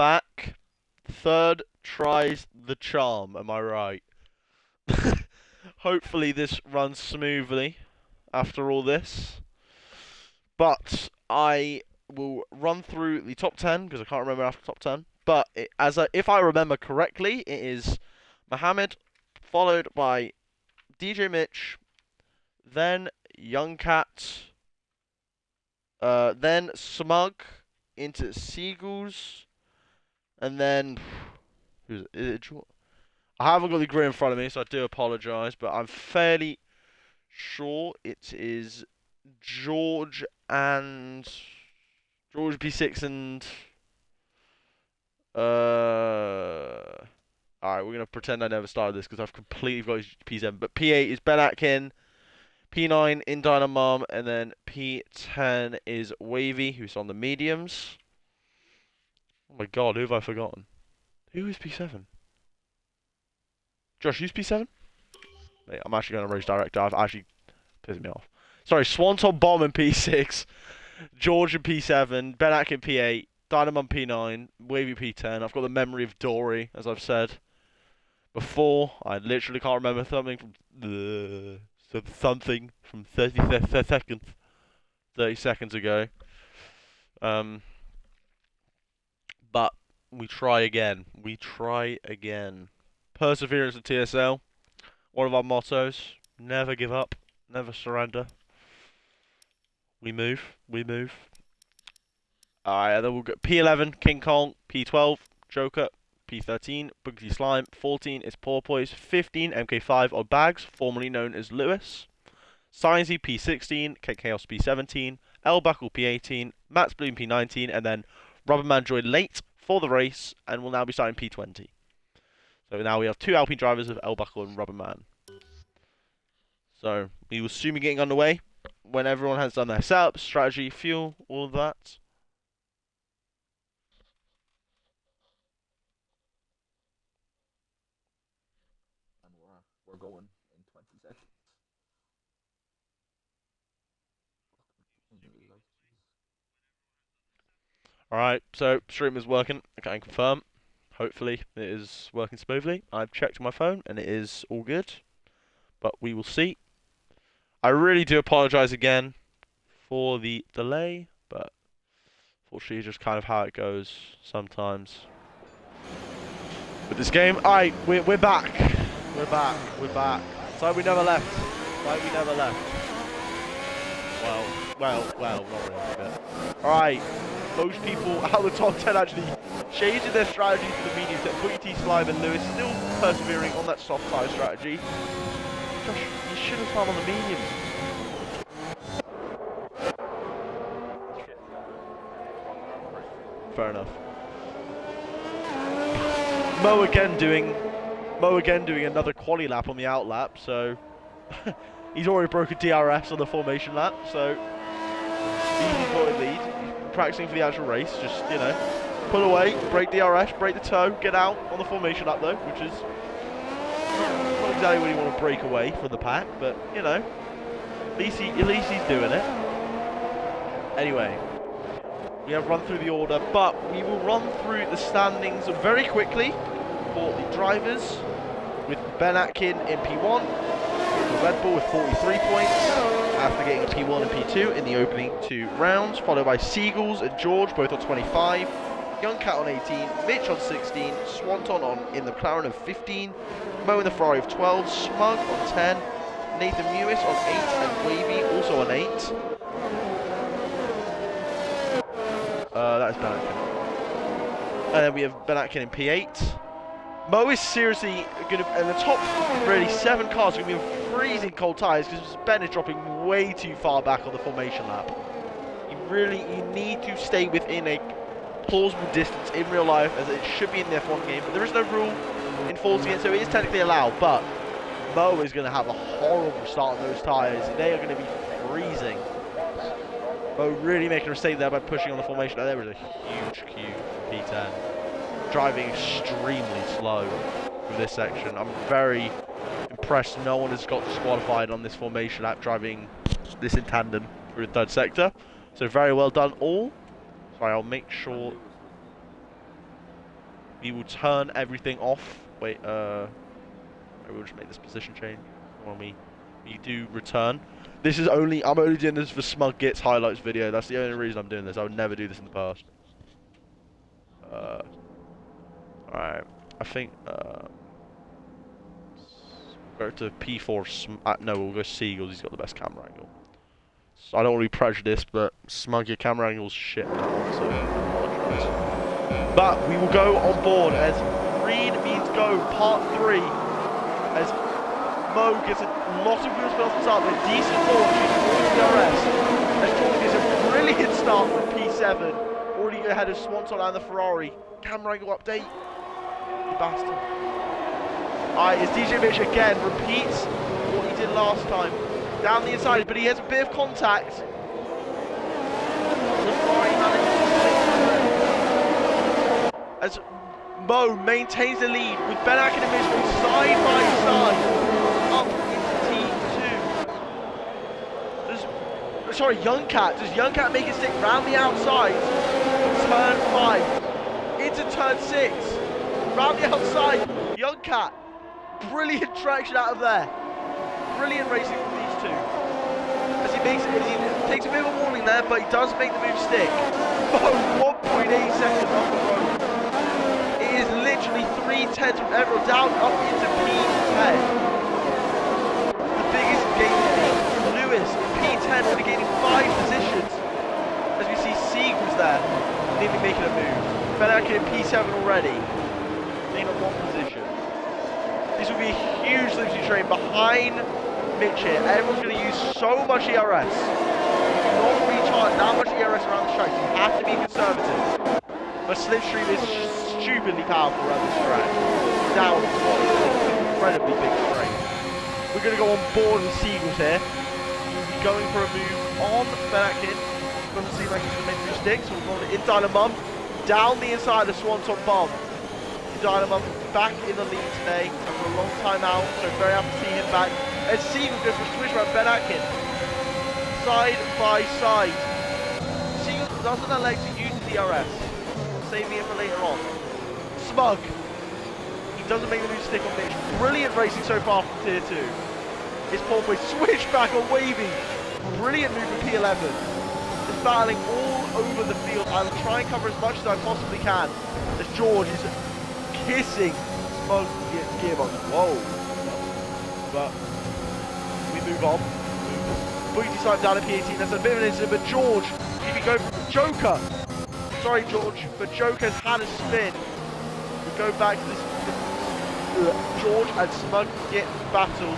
back. Third tries the charm, am I right? Hopefully this runs smoothly after all this. But I will run through the top 10 because I can't remember after top 10. But if I remember correctly, it is Mohammed, followed by DJ Mitch, then Young Cat, then Smug into Seagulls, and then who's it? Is it George? I haven't got the grid in front of me, so I do apologise, but I'm fairly sure it is George P6 and alright, we're gonna pretend I never started this because I've completely got P7. But P8 is Ben Atkin, P9 in Dynamom, and then P10 is Wavy, who's on the mediums. Oh my god, who have I forgotten? Who is P7? Josh, who's P7? Wait, I'm actually going to race director. I've actually pissed me off. Sorry, Swanton Bomb in P6, George in P7, Ben Atkin P8, Dynamon P9, Wavy P10. I've got the memory of Dory, as I've said before. I literally can't remember something from 30 seconds ago. But we try again. We try again. Perseverance in TSL. One of our mottos. Never give up. Never surrender. We move. We move. Alright, then we'll go P11, King Kong. P12, Joker. P13, Bugsy Slime. 14 is Porpoise. 15, MK5 on Bags, formerly known as Lewis. Sciencey P16, Chaos P17, L Buckle P18, Matt's Bloom P19, and then Rubberman joined late for the race and will now be starting P20. So now we have two Alpine drivers of L Buckle and Rubberman. So we will soon be getting underway when everyone has done their setup, strategy, fuel, all of that. And we're going in 20 seconds. Alright, so stream is working. I can confirm. Hopefully it is working smoothly. I've checked my phone and it is all good. But we will see. I really do apologise again for the delay, but unfortunately just kind of how it goes sometimes with this game. Alright, we're back. We're back. We're back. It's like we never left. It's like we never left. Well, not really, but alright. Most people out of the top 10 actually changing their strategy to the medium set. Booty, Slime and Lewis still persevering on that soft side strategy. Josh, you should have started on the mediums. Fair enough. Mo again doing another quali lap on the out lap, so he's already broken DRS on the formation lap, so easy for the lead. Practicing for the actual race, just, you know, pull away, break DRS, break the toe, get out on the formation lap though, which is not exactly when you want to break away from the pack, but, you know, at least he's doing it. Anyway, we have run through the order, but we will run through the standings very quickly for the drivers, with Ben Atkin in P1, the Red Bull with 43 points, after getting a P1 and P2 in the opening 2 rounds, followed by Seagulls and George, both on 25, Young Cat on 18, Mitch on 16, Swanton in the McLaren of 15, Mo in the Ferrari of 12, Smug on 10, Nathan Mewis on 8, and Wavy also on 8. That is Ben Atkin. And then we have Ben Atkin in P8. Mo is seriously going to, and the top really 7 cars are going to be in freezing cold tyres because Ben is dropping way too far back on the formation lap. You need to stay within a plausible distance in real life, as it should be in the F1 game, but there is no rule enforcing it, so it is technically allowed, but Mo is going to have a horrible start on those tyres. They are going to be freezing. Mo really making a mistake there by pushing on the formation. Oh, there was a huge queue for P10. Driving extremely slow for this section. I'm very impressed no one has got disqualified on this formation lap driving this in tandem through the third sector. So very well done all. Sorry, I'll make sure We will turn everything off. Wait, maybe we'll just make this position change when we do return. This is I'm only doing this for Smug Gets highlights video. That's the only reason I'm doing this. I would never do this in the past. Alright, I think, go to P4, no, we'll go Seagulls, he's got the best camera angle. So I don't want to be prejudiced, but Smug, your camera angle's shit now, so I apologise. But we will go on board as green means go, part 3, as Mo gets a lot of wheels off the start, but a decent launch into DRS, as George gets a brilliant start from P7, already ahead of Swanson and the Ferrari. Camera angle update, you bastard. Alright, it's DJ Mitch again, repeats what he did last time. Down the inside, but he has a bit of contact. The Ferrari manages to slip through. As Mo maintains the lead with Ben Akin and Mitch going side by side up into T2. Sorry, Young Cat. Does Young Cat make it stick round the outside? Turn 5 into turn 6. Round the outside, Young Cat. Brilliant traction out of there. Brilliant racing from these two. As he takes a bit of a warning there, but he does make the move stick. Oh, 1.8 seconds off the road. It is literally 3/10 from Everett down up into P10. The biggest gain lead. Lewis in P10 only gaining 5 positions. As we see Seagulls there, nearly making a move. Benakin in P7 already. Staying on 1 position. This will be a huge liberty train behind Mitch here. Everyone's going to use so much ERS. You cannot recharge that much ERS around the track. You have to be conservative. But Slipstream is stupidly powerful around this track. Down what is an incredibly big train. We're going to go on board with Seagulls here. We'll be going for a move on Benakin. Doesn't seem like he's going to make 2 sticks. So we're going to inside a mum. Down the inside of Swanson Bomb. Dynamo back in the lead today after a long time out, so very happy to see him back. And Seagull goes for a switch around Ben Atkin. Side by side. Seagull doesn't elect to use the DRS. Saving it for later on. Smug. He doesn't make the move stick on Mitch. Brilliant racing so far from Tier 2. His pole boy switch back on Wavy. Brilliant move from P11. Just battling all over the field. I'll try and cover as much as I possibly can. As George is kissing Smug gearbox. Whoa. But we move on. Booty side down at P18. That's a bit of an incident, but George, you can go for Joker. Sorry, George, but Joker's had a spin. We go back to this. George and Smug get battle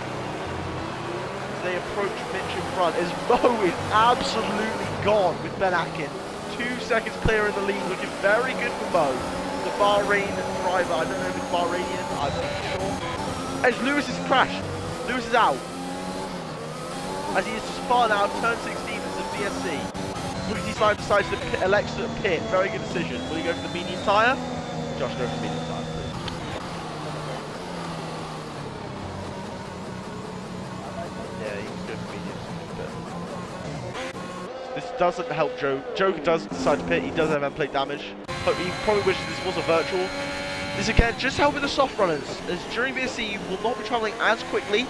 as they approach Mitch in front. As Mo is absolutely gone with Ben Atkin. 2 seconds clear in the lead, looking very good for Mo. The Bahrain driver, I don't know if it's Bahrainian, I'm not sure. As Lewis is crashed, Lewis is out. As he is spun out, turn 16 into VSC. Booty Slime decides to elect to pit, very good decision. Will he go for the medium tyre? Josh, go for the medium tyre, please. Yeah, you can go for medium. This doesn't help Joe. Joker does decide to pit, he does have end plate damage. But he probably wishes this was a virtual. This again, just helping the soft runners, as during VSC you will not be travelling as quickly,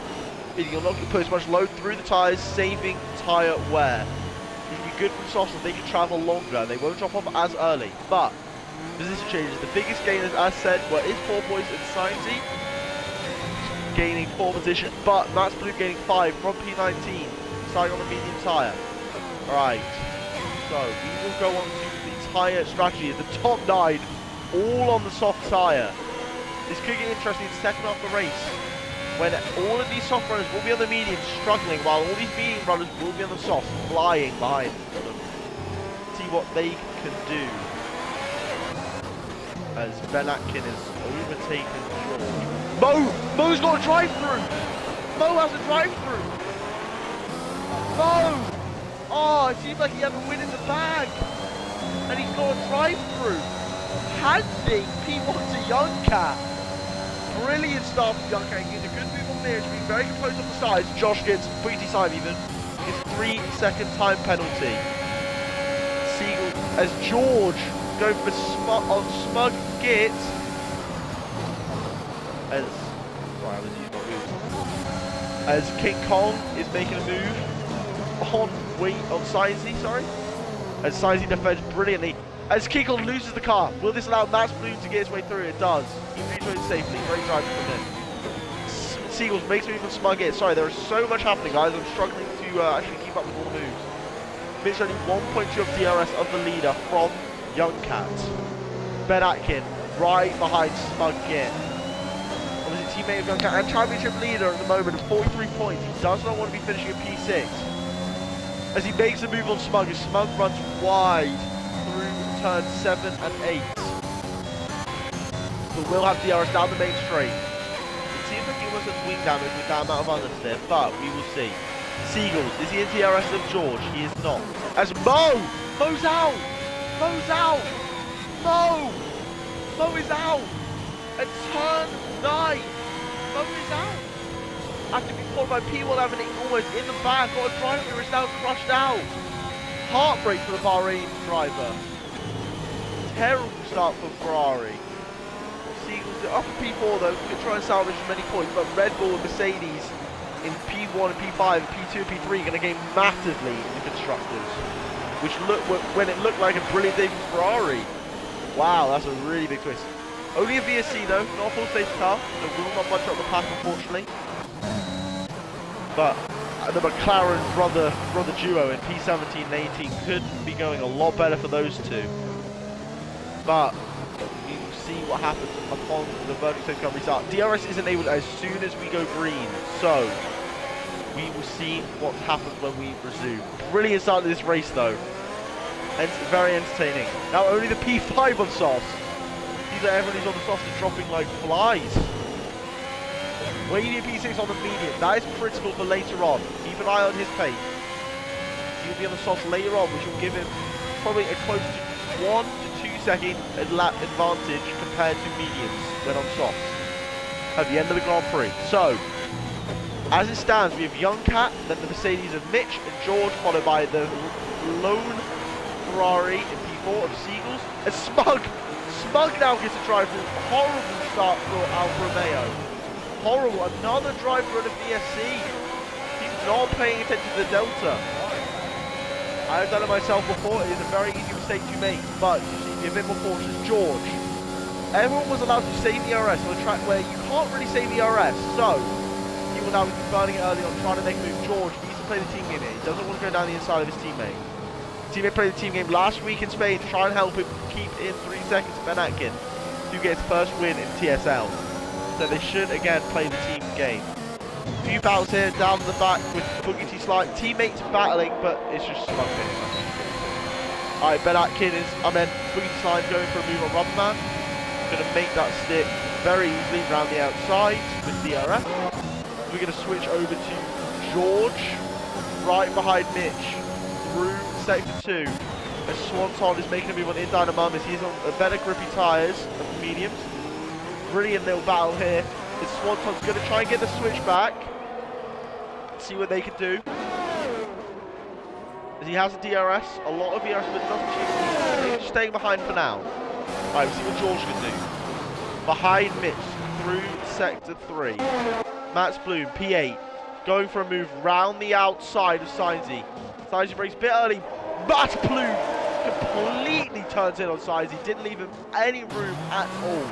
meaning you'll not put as much load through the tyres, saving tyre wear. Which will be good for softs, so they can travel longer, they won't drop off as early. But, position changes, the biggest gainers, as said, were is 4 points and Sciency, gaining 4 position, but Matt's Blue gaining 5 from P19, starting on the medium tyre. Alright, so we will go on to tyre strategy. The top 9 all on the soft tyre. This could get interesting in the second half of the race when all of these soft runners will be on the medium struggling while all these medium runners will be on the soft flying behind them. See what they can do as Ben Atkin is overtaken George. Mo's got a drive through. Mo has a drive through. Mo! Oh, it seems like he had a win in the bag. And he's got a drive-through. Handing P1 to Young Cat. Brilliant start from Young Cat. He gets a good move on there. He's being very composed on the sides. Josh gets pretty time even. His 3-second time penalty. Seagull as George going for Smug gets as sorry, I was using my moves. As King Kong is making a move on Saizi, sorry. As Saizi defends brilliantly. As King Kong loses the car, will this allow Max Bloom to get his way through? It does. He rejoins safely. Great drive from him. Seagulls makes me even smug it. Sorry, there is so much happening, guys. I'm struggling to actually keep up with all the moves. Mitch only 1.2 of DRS of the leader from Young Cat. Ben Atkin right behind Smug Git. Obviously teammate of Young Cat and championship leader at the moment at 43 points. He does not want to be finishing a P6. As he makes a move on Smug, as Smug runs wide through turns 7 and 8. But will have DRS down the main straight. It seems like he almost has wing damage with that amount of others there, but we will see. Seagulls, is he in DRS of George? He is not. As Mo's out! Mo's out! Mo is out! At turn 9, Mo is out! After being pulled by P1 having it almost in the back, got a driver who is now crushed out. Heartbreak for the Bahrain driver. Terrible start for Ferrari. Seagulls are up at P4 though, could try and salvage as many points, but Red Bull and Mercedes in P1 and P5 and P2 and P3 are going to gain massively in the constructors. Which when it looked like a brilliant day for Ferrari. Wow, that's a really big twist. Only a VSC though, not a full safety car, so will not bunch up the pack unfortunately. But the McLaren brother duo in P17 and 18 could be going a lot better for those two. But we will see what happens upon the vertical safety car restart. DRS is enabled as soon as we go green, so we will see what happens when we resume. Brilliant start to this race though. And it's very entertaining. Now only the P5 on softs. These are everyone who's on the softs are dropping like flies. Waiting P6 on the medium. That is critical for later on. Keep an eye on his pace. He'll be on the softs later on, which will give him probably a close to 1 to 2 second lap advantage compared to mediums when on softs at the end of the Grand Prix. So, as it stands, we have Young Cat, then the Mercedes of Mitch and George, followed by the lone Ferrari in P4 of Seagulls. And Smug now gets a drive through. Horrible start for Alfa Romeo. Horrible. Another driver in a VSC. He's not paying attention to the Delta. I've done it myself before. It is a very easy mistake to make, but you see, be a bit more cautious. George. Everyone was allowed to save the RS on a track where you can't really save the RS, so he will now be burning it early on, trying to make a move. George needs to play the team game here. He doesn't want to go down the inside of his teammate. Teammate played the team game last week in Spain to try and help him keep in 3 seconds. Ben Atkin, who gets first win in TSL. So they should again play the team game. A few battles here down the back with Boogie T Slide. Teammates battling, but it's just Smug hitting. Alright, Ben Atkin is, Boogie T Slide going for a move on Rubberman. Going to make that stick very easily around the outside with DRS. We're going to switch over to George, right behind Mitch, through Sector 2. As Swanson is making a move on in Dynamum as he's on better grippy tyres than the mediums. Brilliant little battle here. As Swanson's going to try and get the switch back. See what they can do. As he has a DRS, a lot of DRS, but doesn't choose. He's staying behind for now. Alright, we'll see what George can do. Behind Mitch, through Sector 3. Max Bloom, P8, going for a move round the outside of Saizi. Saizi breaks a bit early. Max Bloom completely turns in on Saizi, didn't leave him any room at all.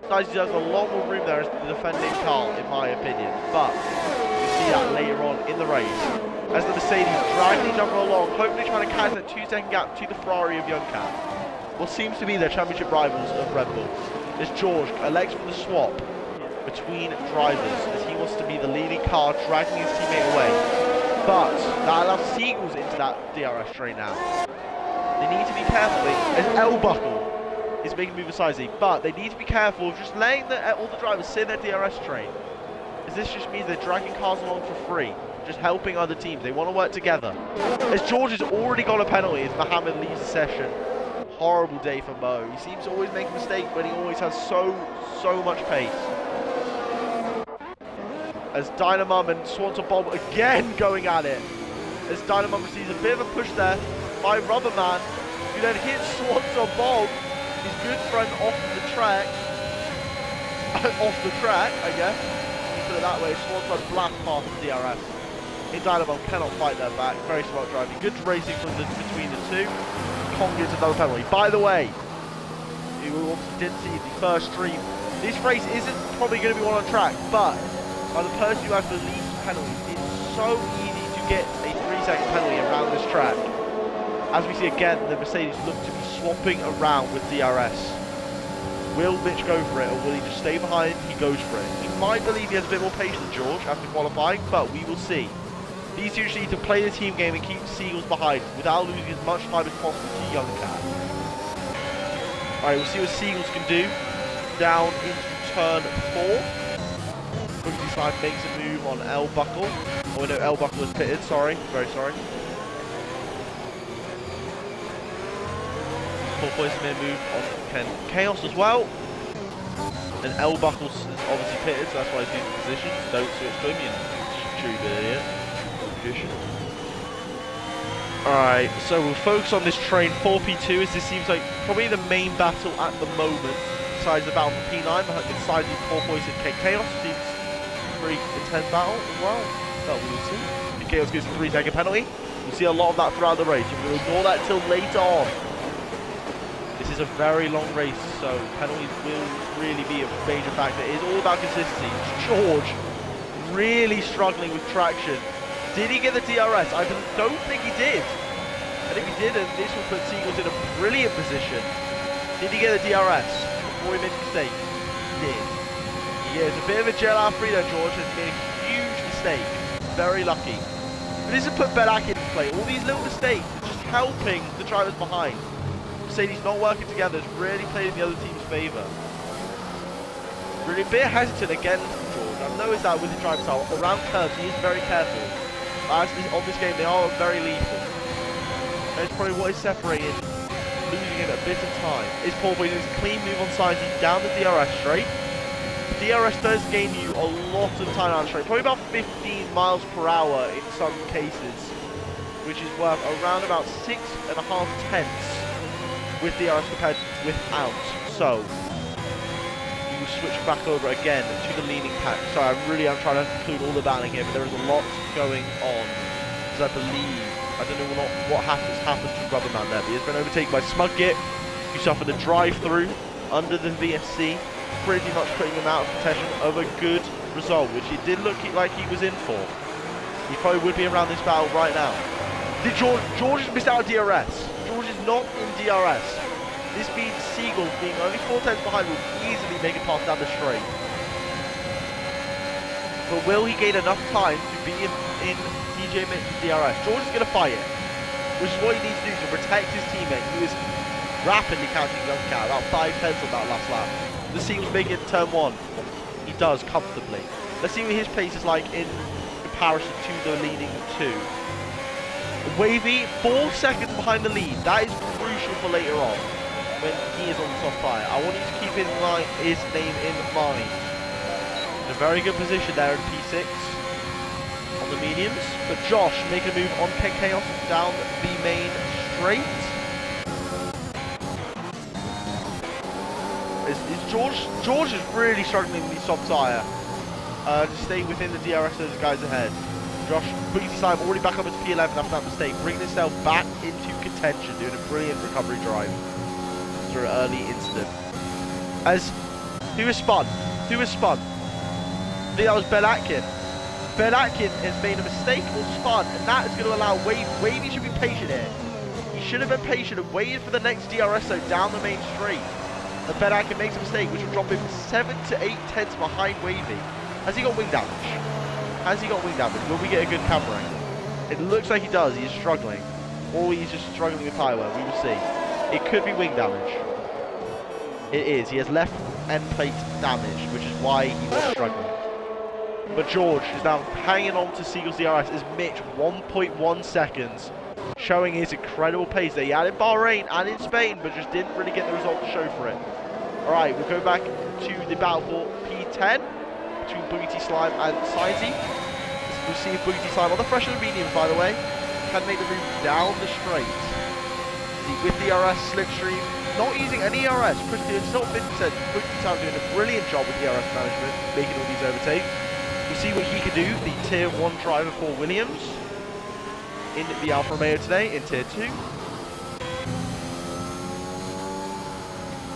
Saizi does a lot more room there as the defending car, in my opinion. But we see that later on in the race. As the Mercedes dragging each other along, hopefully trying to catch that 2-second gap to the Ferrari of Young Cat. What seems to be their championship rivals of Red Bull. As George elects for the swap between drivers as he wants to be the leading car, dragging his teammate away. But that allows Seagulls into that DRS train now. They need to be careful as L-Buckle is making a move aside, but they need to be careful of just letting all the drivers sit in their DRS train. As this just means they're dragging cars along for free, just helping other teams. They want to work together. As George has already got a penalty as Mohammed leaves the session. Horrible day for Mo. He seems to always make a mistake when he always has so much pace. As Dynamum and Swanson Bob again going at it. As Dynamum receives a bit of a push there by Rubberman, who then hits Swanson Bob, his good friend, off the track. off the track, I guess. Put it that way. Swan tried to blast past the DRS. In Dynamo cannot fight that back. Very smart driving. Good racing from between the two. Kong gets another penalty. By the way, you obviously didn't see the first stream. This race isn't probably going to be one on track, but by the person who has the least penalties, it's so easy to get a 3-second penalty around this track. As we see again, the Mercedes look to be swapping around with DRS. Will Mitch go for it, or will he just stay behind? He goes for it. He might believe he has a bit more patience than George after qualifying, but we will see. These two just need to play the team game and keep Seagulls behind without losing as much time as possible to Young Cat. Alright, we'll see what Seagulls can do. Down into turn 4. Boogie Slime makes a move on L Buckle. Oh no, L Buckle is pitted, sorry. Very sorry. Porpoise made a move on Ken Chaos as well. And L Buckles is obviously pitted, so that's why he's in position. Don't switch to him, you stupid idiot. Alright, so we'll focus on this train 4P2 as this seems like probably the main battle at the moment. Besides the battle for P9, besides the Porpoise and Ken Chaos seems a pretty intense battle as well. But we'll see. Chaos gives a 3-second penalty. We'll see a lot of that throughout the race. We'll ignore that until later on. This is a very long race, so penalties will really be a major factor. It is all about consistency. George really struggling with traction. Did he get the DRS? I don't think he did. And if he didn't, this will put Seagulls in a brilliant position. Did he get the DRS before he made a mistake? He did. Yeah, it's a bit of a gel out free there, George. Has made a huge mistake. Very lucky. But this has put Belak into play. All these little mistakes are just helping the drivers behind. Mercedes not working together has really played in the other team's favour. Really a bit hesitant again from George. I've noticed that with his driving style. Around curves, he is very careful. But on this game, they are very lethal. That's probably what is separating, losing it a bit of time. Is Porpoise doing a clean move on side down the DRS straight. DRS does gain you a lot of time down the straight, probably about 15 miles per hour in some cases, which is worth around about 6.5 tenths with DRS compared to without. So we will switch back over again to the leaning pack. Sorry, I'm trying to include all the battling here, but there is a lot going on. Because I don't know what happened to Rubberman there, but he's been overtaken by Smudgit, who suffered a drive-through under the VSC, pretty much putting him out of contention of a good result, which it did look like he was in for. He probably would be around this battle right now. George has missed out on DRS. George is not in DRS. This means Seagulls, being only 4 tenths behind, will easily make it past down the straight. But will he gain enough time to be in DJ Mitch's DRS? George is going to fight it, which is what he needs to do to protect his teammate, who is rapidly catching Young Cat, about 5 tenths on that last lap. The Seagulls make it in turn 1. He does comfortably. Let's see what his pace is like in comparison to the leading 2. Wavy, 4 seconds behind the lead. That is crucial for later on when he is on the soft tyre. I want you to keep his name in mind. In a very good position there in P6 on the mediums. But Josh making a move on Ken Chaos down the main straight. George is really struggling with the soft tyre to stay within the DRS of those guys ahead. Josh Booty Slime already back up into P11 after that mistake, bringing himself back into contention, doing a brilliant recovery drive through an early incident. Who has spun? Who has spun? I think that was Ben Atkin. Ben Atkin has made a mistake or spun, and that is going to allow Wavy should be patient here. He should have been patient and waited for the next DRS zone down the main straight. And Ben Atkin makes a mistake, which will drop him 7 to 8 tenths behind Wavy. Has he got wing damage? Has he got wing damage? Will we get a good camera? It looks like he does. He is struggling. Or he's just struggling with tyre wear. We will see. It could be wing damage. It is. He has left end plate damage, which is why he was struggling. But George is now hanging on to Seagulls DRS as Mitch 1.1 seconds, showing his incredible pace that he had in Bahrain and in Spain, but just didn't really get the result to show for it. Alright, we'll go back to the battle for P10 between Booty Slime and Sizey. We'll see if Booty Slime, on the fresher mediums by the way, can make the move down the straight. With DRS slipstream, not using any ERS. It's not 50%. Boogie doing a brilliant job with ERS management, making all these overtakes. We'll see what he can do, the Tier 1 driver for Williams in the Alfa Romeo today, in Tier 2.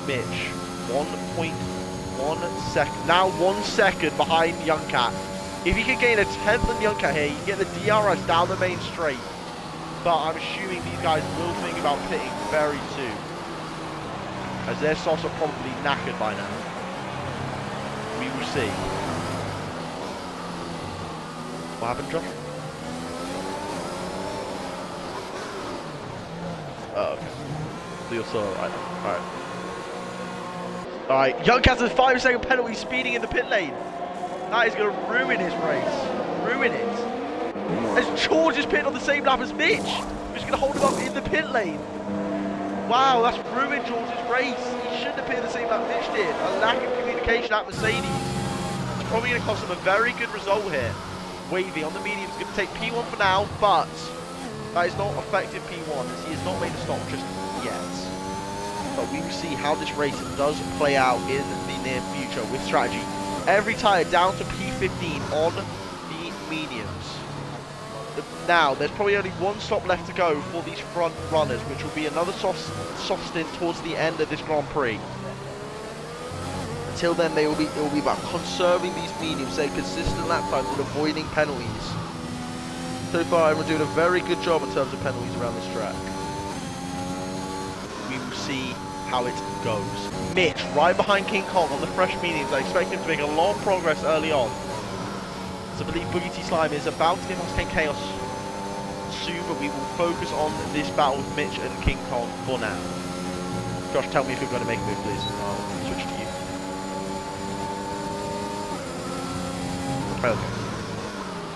Mitch, 1.1 second. Now 1 second behind Young Cat. If he can gain a 10th on Young Cat here, you can get the DRS down the main straight. But I'm assuming these guys will think about pitting very soon, as their softs are probably knackered by now. We will see. What happened, Josh? Oh, okay. So you're still alright. Alright, Young Cat's a 5-second penalty speeding in the pit lane. That is going to ruin his race. Ruin it. As George is pitting on the same lap as Mitch, who's going to hold him up in the pit lane. Wow, that's ruined George's race. He shouldn't have pitted the same lap Mitch did. A lack of communication at Mercedes. It's probably going to cost him a very good result here. Wavy on the medium is going to take P1 for now, but that is not effective P1 as he has not made a stop just yet. But we will see how this race does play out in the near future with strategy. Every tyre down to P15 on the mediums. Now, there's probably only one stop left to go for these front runners, which will be another soft stint towards the end of this Grand Prix. Until then, it will be about conserving these mediums, saying consistent lap times and avoiding penalties. So far, everyone's doing a very good job in terms of penalties around this track. We will see how it goes. Mitch, right behind King Kong on the fresh mediums. I expect him to make a lot of progress early on. So I believe Boogie T Slime is about to get past King Chaos soon, but we will focus on this battle with Mitch and King Kong for now. Josh, tell me if you're going to make a move, please. I'll switch to you. Okay.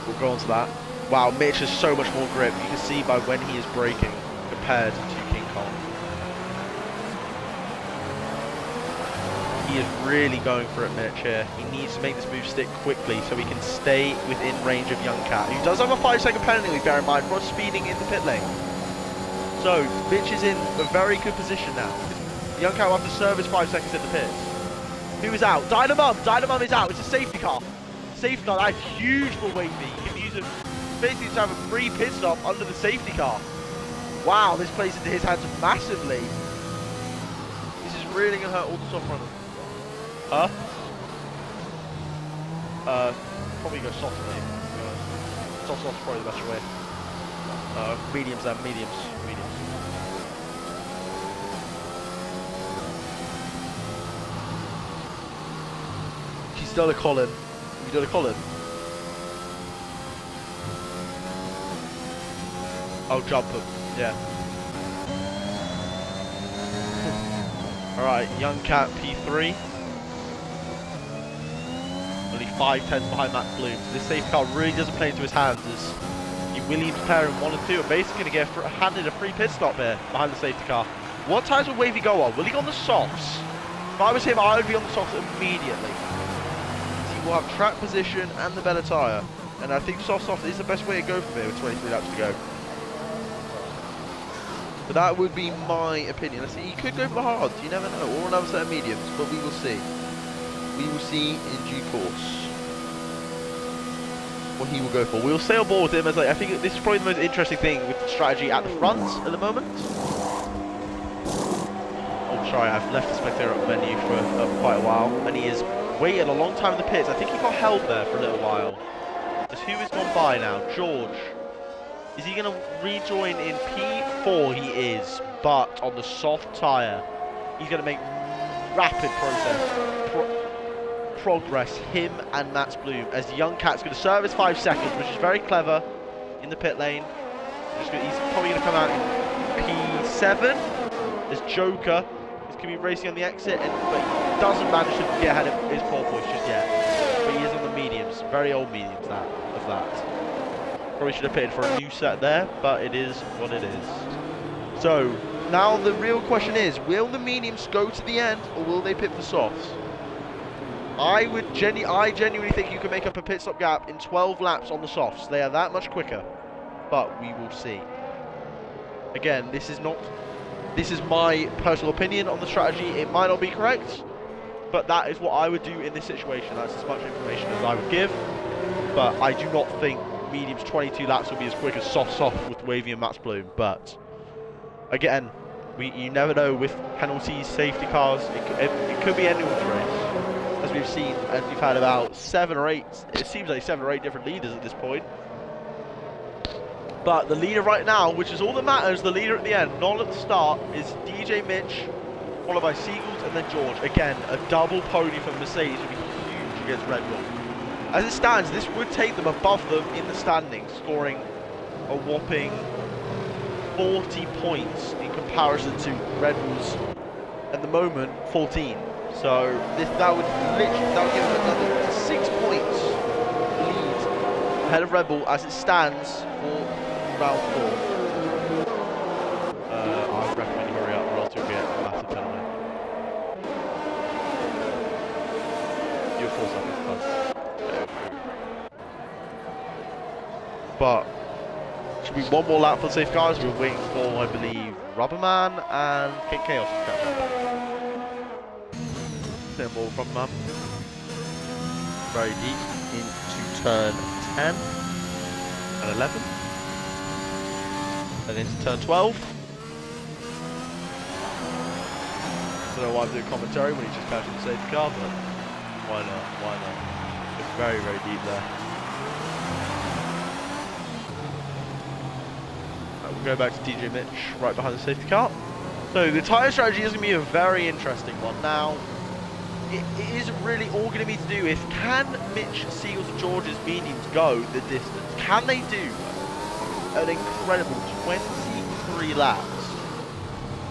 We'll go on to that. Wow, Mitch has so much more grip. You can see by when he is braking compared to King Kong. He is really going for it, Mitch, here. He needs to make this move stick quickly so he can stay within range of Young Cat, who does have a 5-second penalty, bear in mind, for speeding in the pit lane. So, Mitch is in a very good position now. Young Cat will have to serve his 5 seconds in the pits. Who is out? Dynamum! Dynamum is out. It's a safety car. Safety car, that's huge for Wavy. You can use it basically to have a free pit stop under the safety car. Wow, this plays into his hands massively. This is really going to hurt all the soft runners. Huh? Probably go soft, mate. Soft's probably the best way. Mediums then, mediums. She's done a Colin. Have you done a Colin? Oh, jump him. Yeah. Alright, Young Cat P3. Only 5/10 behind Matt Bloom. This safety car really doesn't play into his hands as the Williams pair in 1 and 2 are basically going to get handed a free pit stop here behind the safety car. What tyres will Wavy go on? Will he go on the softs? If I was him, I would be on the softs immediately. He will have track position and the better tyre. And I think soft is the best way to go from here with 23 laps to go. But that would be my opinion. I see he could go for the hards, you never know, or another set of mediums, but we will see. We will see in due course what he will go for. We'll stay on board with him as I think this is probably the most interesting thing with the strategy at the front at the moment. Oh, sorry, I've left the spectator up menu for quite a while, and he has waited a long time in the pits. I think he got held there for a little while. As who has gone by now? George. Is he going to rejoin in P4? He is, but on the soft tyre. He's going to make rapid progress, him and Matt's Bloom, as Young Cat's going to serve his 5 seconds, which is very clever in the pit lane. He's probably going to come out in P7 as Joker is going to be racing on the exit, but he doesn't manage to get ahead of his pole points just yet. But he is on the mediums, very old mediums of that. Probably should have pitted for a new set there, but it is what it is. So, now the real question is, will the mediums go to the end, or will they pit for softs? I genuinely think you can make up a pit stop gap in 12 laps on the softs. They are that much quicker, but we will see. Again, this is not This is my personal opinion on the strategy. It might not be correct, but that is what I would do in this situation. That's as much information as I would give. But I do not think medium's 22 laps will be as quick as soft with Wavy and Max Bloom. But again, you never know with penalties, safety cars. It could be anyone's race. As we've seen, as we've had about 7 or 8, it seems like 7 or 8 different leaders at this point. But the leader right now, which is all that matters, the leader at the end, not at the start, is DJ Mitch, followed by Seagulls and then George. Again, a double podium for Mercedes would be huge against Red Bull. As it stands, this would take them above them in the standings, scoring a whopping 40 points in comparison to Red Bull's, at the moment, 14. So that would give them another 6 points lead ahead of Red Bull as it stands for round 4. I recommend you hurry up or else you'll get a massive penalty. You're 4 seconds plus. But should be one more lap for the safe cars. We're waiting for, I believe, Rubberman and King Chaos to catch up. Then more Rubberman. Very deep into turn 10 and 11. And into turn 12. I don't know why I'm doing commentary when he's just catching the safety car, but why not? Why not? It's very, very deep there. Right, we'll go back to DJ Mitch right behind the safety car. So the tyre strategy is going to be a very interesting one. Now, it is really all going to be to do with, can Mitch, Seagulls and George's mediums go the distance? Can they do an incredible 23 laps?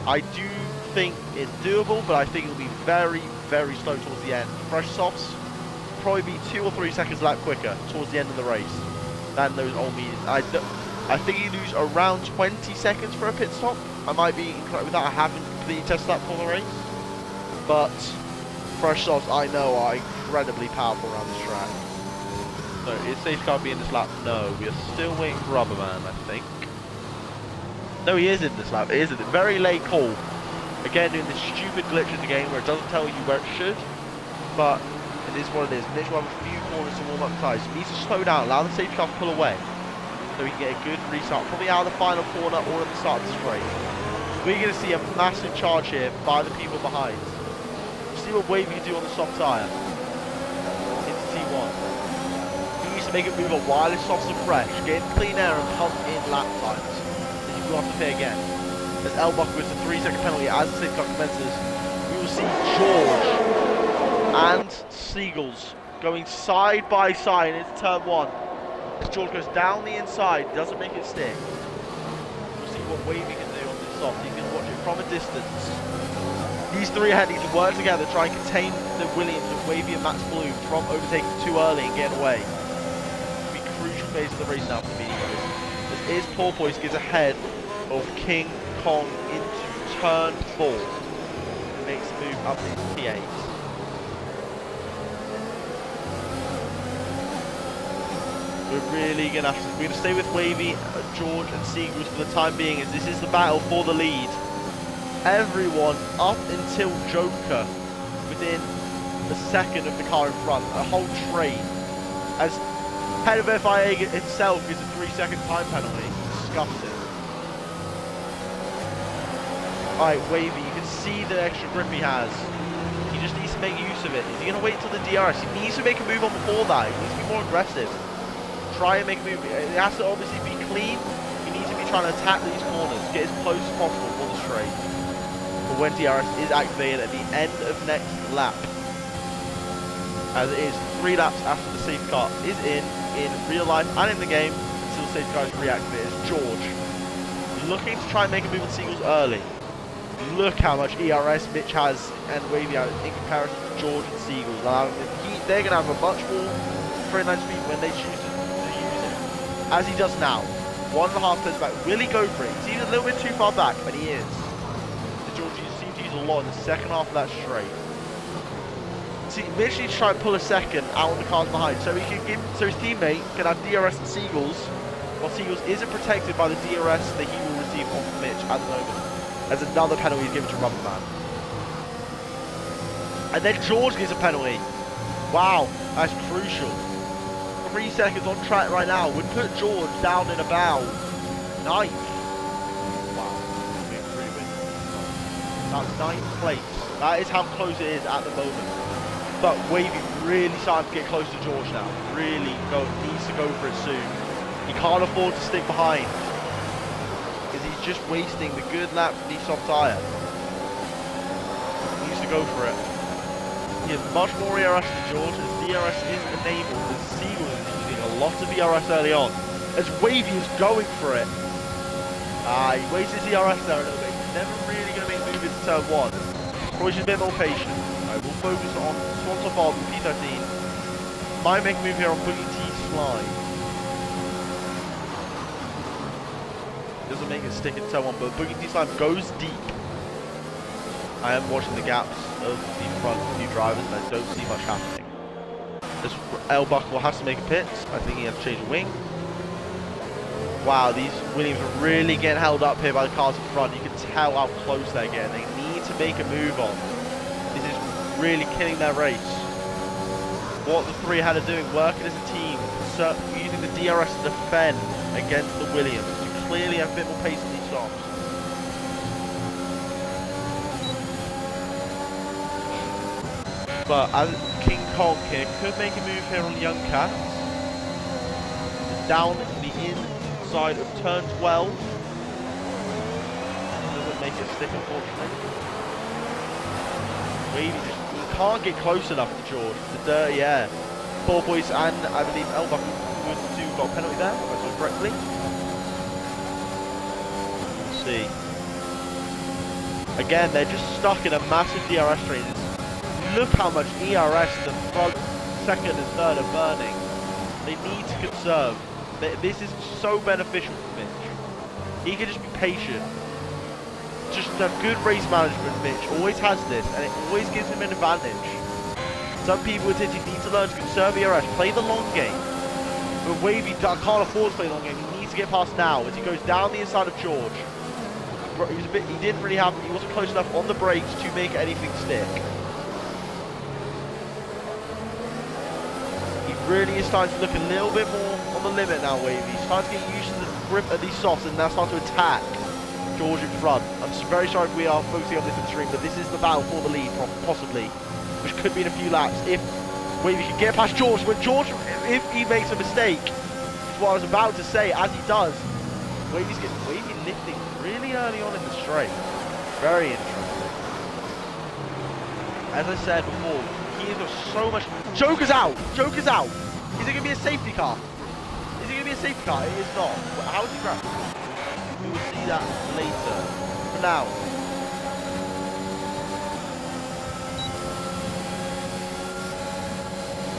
I do think it's doable, but I think it'll be very, very slow towards the end. Fresh softs probably be 2 or 3 seconds a lap quicker towards the end of the race than those old mediums. I think you lose around 20 seconds for a pit stop. I might be incorrect with that. I haven't completely tested that for the race, but fresh softs I know are incredibly powerful around this track. So is safe car be in this lap? No, we are still waiting for Rubberman, I think. No, he is in this lap. It is a very late call. Again, doing this stupid glitch in the game where it doesn't tell you where it should, but it is what it is. Mitch will have a few corners to warm up tires. He needs to slow down, allow the safety car to pull away, so we can get a good restart. Probably out of the final corner or at the start of the straight. We're going to see a massive charge here by the people behind. See what Wavy can do on the soft tyre. Into T1. He needs to make it move on while his softs are fresh, get in clean air and pump in lap times. Then you will have to pay again. As Elbach with the 3-second penalty as the safety car commences, we will see George and Seagulls going side by side into turn 1. As George goes down the inside, doesn't make it stick. We'll see what Wavy can do on this soft. He can watch it from a distance. These 3 ahead need to work together, try and contain the Williams of Wavy and Max Bloom from overtaking too early and getting away. It'll be a crucial phase of the race now for the medium guys. This is Porpoise gets ahead of King Kong into turn 4. It makes the move up into P8. We're really going to have to... We're going to stay with Wavy, George and Seagulls for the time being, as this is the battle for the lead. Everyone up until Joker within a second of the car in front, a whole train. As head of FIA itself is a 3-second time penalty. Disgusting. Alright, Wavy, you can see the extra grip he has. He just needs to make use of it. Is he going to wait until the DRS? He needs to make a move on before that. He needs to be more aggressive. Try and make a move. It has to obviously be clean. He needs to be trying to attack these corners, get as close as possible for the straight. But when DRS is activated at the end of next lap, as it is 3 laps after the safety car is in real life and in the game, until the safety car is reactivated, is George looking to try and make a move on Seagulls early. Look how much ERS Mitch has and Wavy out in comparison to George and Seagulls. They're going to have a much more straight line speed when they choose to use it, as he does now. 1.5 turns back. Will he go for it? He's a little bit too far back, but he is. George seems to use a lot in the second half of that straight. See, Mitch needs to try and pull a second out of the cars behind, so he can give, so his teammate can have DRS and Seagulls, while Seagulls isn't protected by the DRS that he will receive off Mitch at the moment. As another penalty is given to Rubber Man. And then George gets a penalty. Wow, that's crucial. 3 seconds on track right now would put George down in about 9th. Wow, really win. That's 9th place. That is how close it is at the moment. But Wavy really starting to get close to George now. Really needs to go for it soon. He can't afford to stick behind, because he's just wasting the good lap from the soft tyre. He needs to go for it. He has much more ERS than George, as DRS is enabled, as Siegel is using a lot of ERS early on. As Wavy is going for it. He wastes his ERS there a little bit. He's never really going to make moves into turn 1. Probably should be a bit more patient. We'll focus on Swanson Bob P13. Might make a move here on Boogie T Slide. Doesn't make it stick in turn 1, but Boogie T Slide goes deep. I am watching the gaps of the front few drivers and I don't see much happening. As El Buckle has to make a pit, I think he has to change a wing. Wow, these Williams are really getting held up here by the cars in front. You can tell how close they're getting. They need to make a move on. This is really killing their race. What the three had are doing, working as a team, using the DRS to defend against the Williams. To clearly have a bit more pace in these stops. But as King Kong here could make a move here on Young Cats. Down the inside of turn 12. Doesn't make it stick, unfortunately. Wavy just can't get close enough to George. The dirty air. Four Boys and I believe Elbach would do got a penalty there, if I saw correctly. Let's see. Again, they're just stuck in a massive DRS train. Look how much ERS the front, second and third are burning. They need to conserve. This is so beneficial for Mitch. He can just be patient. Just a good race management, Mitch always has this, and it always gives him an advantage. Some people would say you need to learn to conserve ERS, play the long game. But Wavy can't afford to play the long game. He needs to get past now as he goes down the inside of George. He wasn't close enough on the brakes to make anything stick. Really is starting to look a little bit more on the limit now, Wavy. He's starting to get used to the grip of these softs and now start to attack George in front. I'm very sorry if we are focusing on this in the stream, but this is the battle for the lead, possibly, which could be in a few laps. If Wavy can get past George, when George, if he makes a mistake, is what I was about to say, as he does, Wavy lifting really early on in the straight. Very interesting. As I said before, he has got so much. Joker's out! Joker's out! Is it going to be a safety car? Is it going to be a safety car? It is not. How is he grabbed? We will see that later. For now.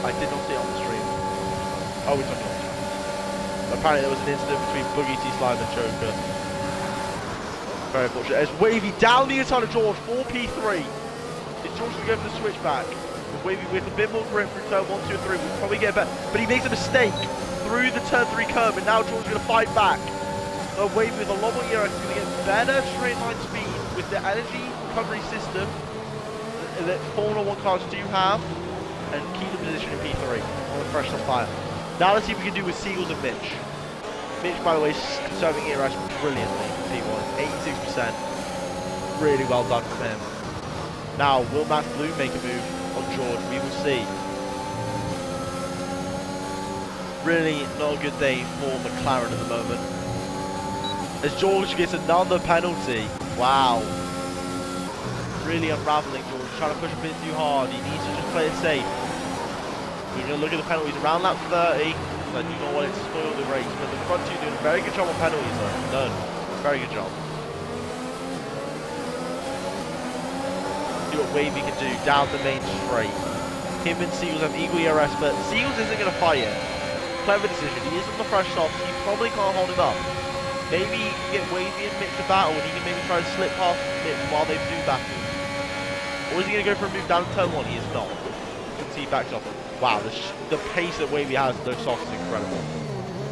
I did not see it on the stream. Oh, it's on the stream. Apparently there was an incident between Boogie T Slime and Joker. Very unfortunate. As Wavy down the inside of George, 4P3. Is George going to go for the switchback? Wavy with a bit more grip through turn 1, 2, and 3 will probably get better. But he makes a mistake through the turn 3 curve, and now George's going to fight back. Wavy with a lot more ERS is going to get better straight line speed with the energy recovery system that Formula 1 cars do have, and keep the position in P3 on the fresh fire. Now let's see what we can do with Seagulls and Mitch. Mitch, by the way, is conserving ERS brilliantly for P1, 86%. Really well done from him. Now, will Matt Blue make a move on George? We will see. Really not a good day for McLaren at the moment. As George gets another penalty. Wow. Really unraveling George. Trying to push a bit too hard. He needs to just play it safe. We're going to look at the penalties around lap 30. I do not want it to spoil the race. But the front two doing a very good job on penalties though. None. Very good job. See what Wavy can do down the main straight. Him and Seagulls have equal ERS, but Seagulls isn't going to fight it. Clever decision. He is on the fresh soft, so he probably can't hold him up. Maybe he can get Wavy and Mitch to battle, and he can maybe try to slip past Mitch while they do battle. Or is he going to go for a move down to turn 1? He is not. You can see he backs off. Wow, the pace that Wavy has in those softs is incredible.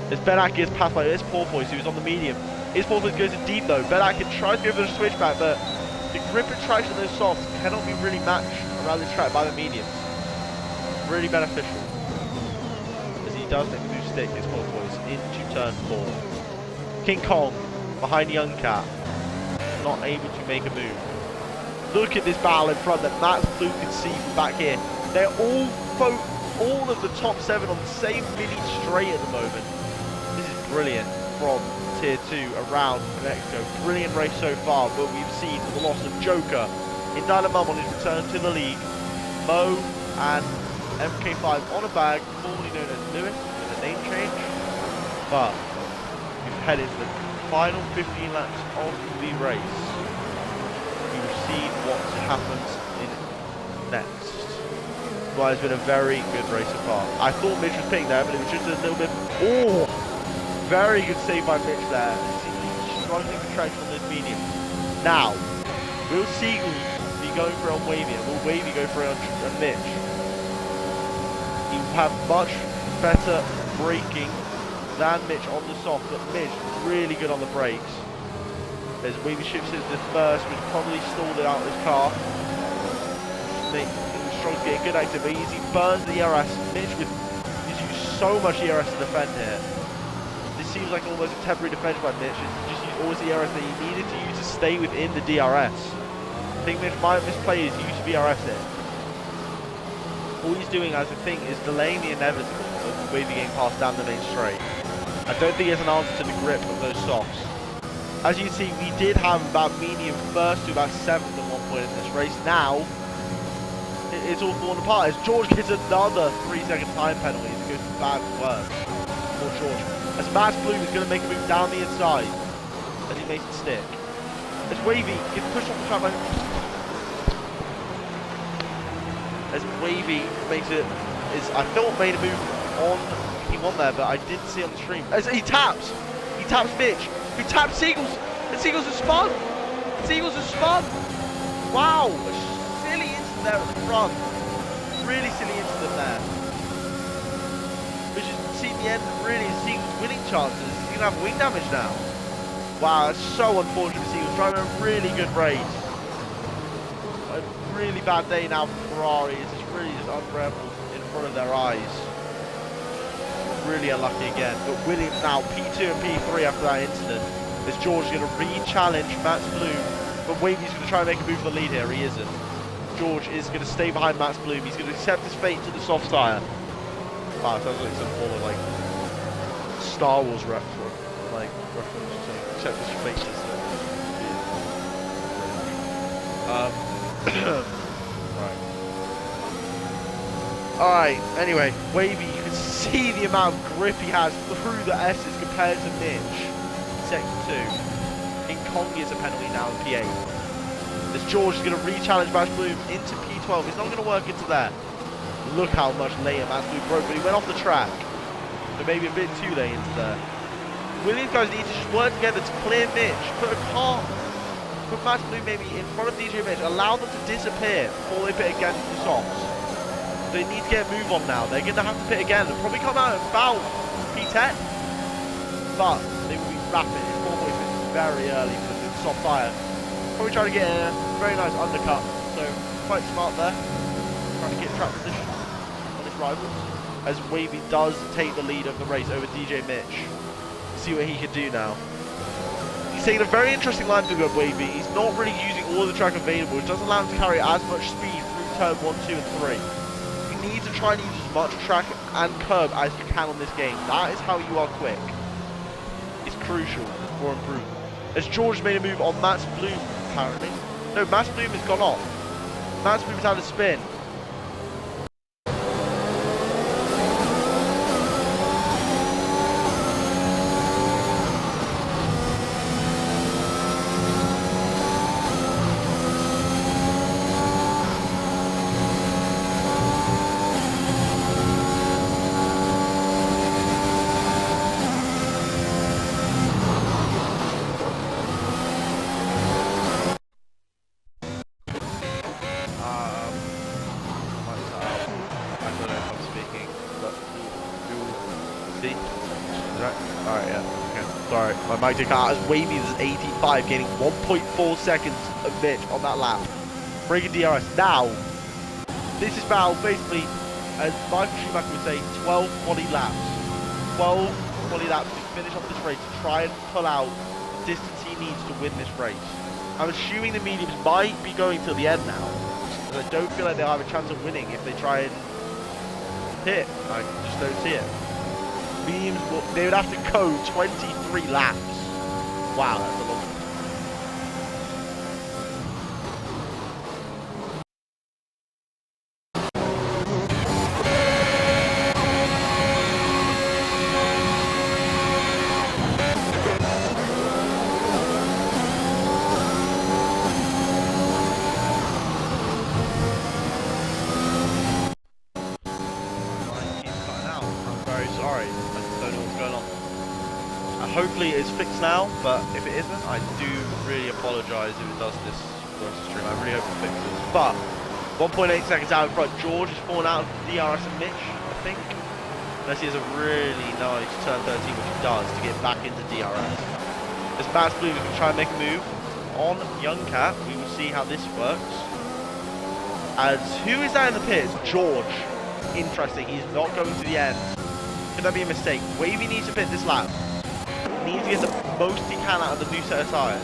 As Ben Aki is passed by this poor boy who's on the medium. His forklift goes in deep though. Ben Atkin tries to go for the switchback, but the grip and traction of those softs cannot be really matched around this track by the mediums. Really beneficial. As he does make the move stick his boys into turn 4. King Kong behind Young Cat. Not able to make a move. Look at this battle in front that Matt Blue can see from back here. They're all of the top 7 on the same mini straight at the moment. This is brilliant from Tier 2 around Mexico. Brilliant race so far, but we've seen the loss of Joker in Dynamum on his return to the league. Mo and MK5 on a bag, formerly known as Lewis, with a name change. But we've headed to the final 15 laps of the race. We will see what happens in next. Well, it's been a very good race so far. I thought Mitch was pitting there, but it was just a little bit... Oh! Very good save by Mitch there. He's struggling for traction on this medium. Now, will Siegel be going for it on Wavy, and will Wavy go for it on Mitch? He will have much better braking than Mitch on the soft, but Mitch really good on the brakes. As Wavy shifts into the first, which probably stalled it out of his car. He was struggling to get a good activity as he burns the ERS. Mitch he's used so much ERS to defend here. This seems like almost a temporary defense by Mitch. He's just used all his ERS that he needed to use to stay within the DRS. I think Mitch might misplay his use of ERS here. All he's doing, as I think, is delaying the inevitable of Wavy getting passed down the main straight. I don't think he has an answer to the grip of those softs. As you can see, we did have about medium first to about 7th at one point in this race. Now, it's all falling apart as George gets another 3-second time penalty. It goes from bad to worse for George. As Max Bloom is going to make a move down the inside as he makes it stick. As Wavy gets pushed off the track by... As Wavy makes it... I thought made a move on P1 there, but I didn't see it on the stream. As he taps Mitch, who taps Seagulls, and Seagulls has spun! Seagulls has spun! Wow! A silly incident there at the front. Really silly incident there. Which is see the end really is Seagulls' winning chances. He's gonna have wing damage now. Wow, that's so unfortunate for Seagulls. Driving a really good race. A really bad day now for Ferrari. It's just really just unraveled in front of their eyes. Really unlucky again, but Williams now P2 and P3 after that incident. As George is going to re-challenge Max Bloom, but Wavy's going to try and make a move for the lead here. He isn't. George is going to stay behind Max Bloom. He's going to accept his fate to the soft tyre. Wow, it sounds like some form of like Star Wars reference to accept his fate. Right. Alright, anyway, Wavy, you can see the amount of grip he has through the S's compared to Mitch. Second 2. King Kong gets a penalty now in P8. As George is going to re-challenge Max Bloom into P12. He's not going to work into there. Look how much later Max Bloom broke, but he went off the track. So maybe a bit too late into there. Williams guys need to just work together to clear Mitch. Put a car, put Max Bloom maybe in front of DJ Mitch. Allow them to disappear before they pit against the softs. They need to get a move on now. They're going to have to pit again. They'll probably come out and foul P10. But they will be rapid. It's probably very early for the soft tyre. Probably trying to get a very nice undercut. So quite smart there. Trying to get track position on his rivals. As Wavy does take the lead of the race over DJ Mitch. See what he can do now. He's taking a very interesting line to go Wavy. He's not really using all the track available, which doesn't allow him to carry as much speed through turn 1, 2 and 3. You need to try and use as much track and curb as you can on this game. That is how you are quick. It's crucial for improvement. As George made a move on Max Bloom, apparently. No, Max Bloom has gone off. Max Bloom's had a spin. Alright, yeah, okay. Sorry, my mic did cut out as Wavy is 85, gaining 1.4 seconds of Mitch on that lap. Breaking DRS. Now, this is about basically, as Michael Schumacher would say, 12 quali laps. 12 quali laps to finish off this race, to try and pull out the distance he needs to win this race. I'm assuming the mediums might be going till the end now, but I don't feel like they'll have a chance of winning if they try and hit. I just don't see it. Mediums, they would have to go 23 laps. Wow, that's a lot. Sorry, I don't know what's going on. Hopefully it's fixed now, but if it isn't, I do really apologise if it does this versus stream. I really hope it fixes. But 1.8 seconds out in front. George has fallen out of DRS and Mitch, I think. Unless he has a really nice turn 13, which he does, to get back into DRS. As Matt's Blue is going to try and make a move on Young Cat. We will see how this works. As who is that in the pits? George. Interesting. He's not going to the end. Could that be a mistake? Wavy needs to pit this lap. Needs to get the most he can out of the new set of tyres.